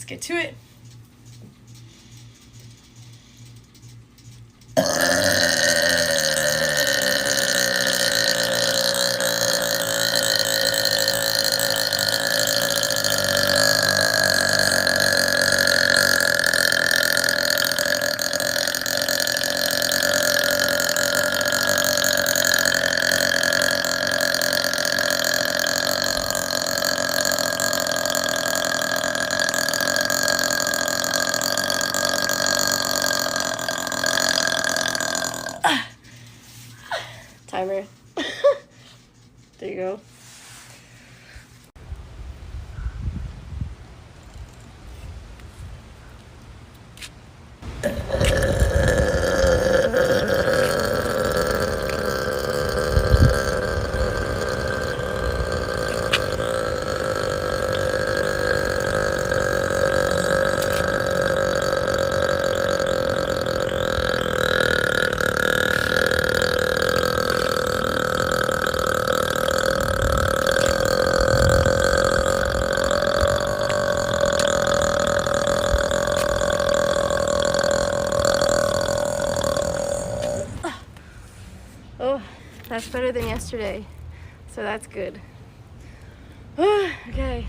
let's get to it. Timer. There you go. Oh, that's better than yesterday, so that's good. Okay.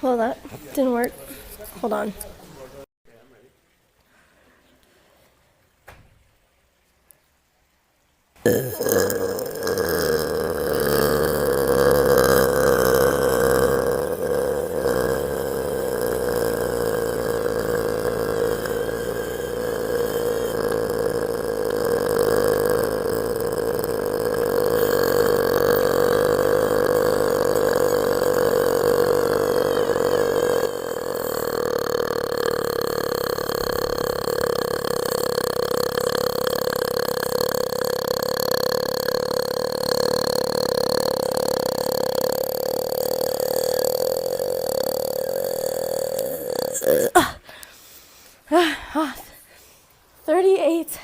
Well, that didn't work. Hold on. Oh, 38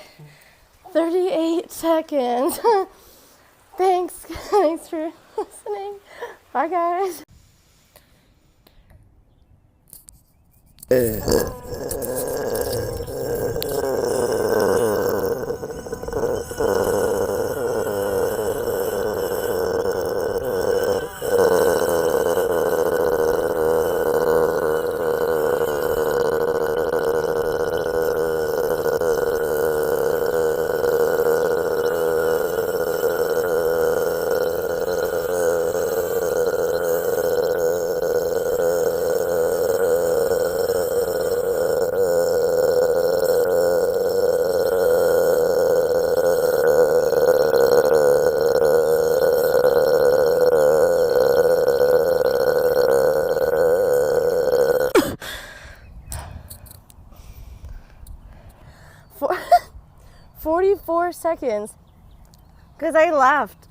seconds. Thanks for listening. Bye, guys. For 44 seconds because I laughed.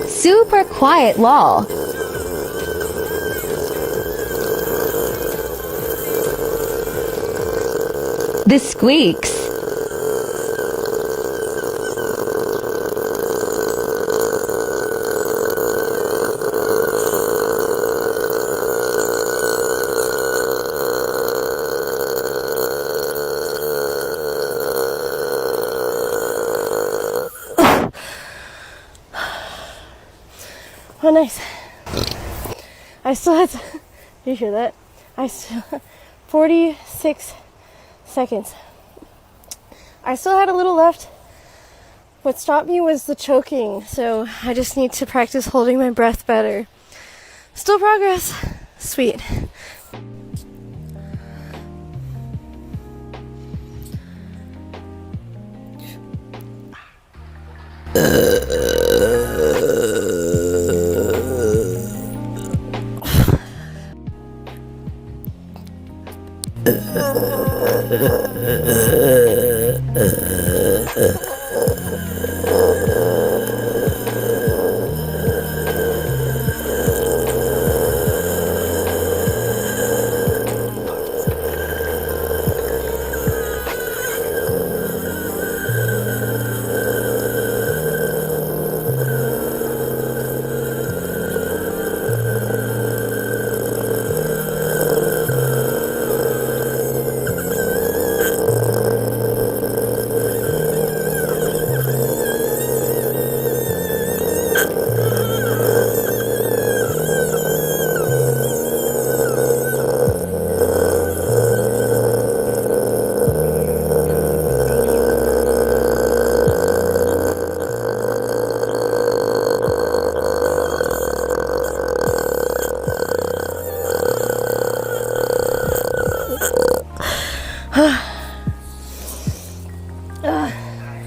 Super quiet wall. The squeaks. Oh, nice. I still had to, do you hear that? 46 seconds. I still had a little left. What stopped me was the choking, so I just need to practice holding my breath better. Still progress. Sweet.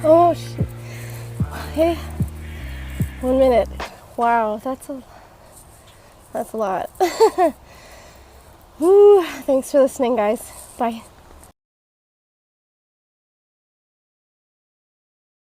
Oh, shit. Okay. 1 minute. Wow, that's a lot. Woo. Thanks for listening, guys. Bye.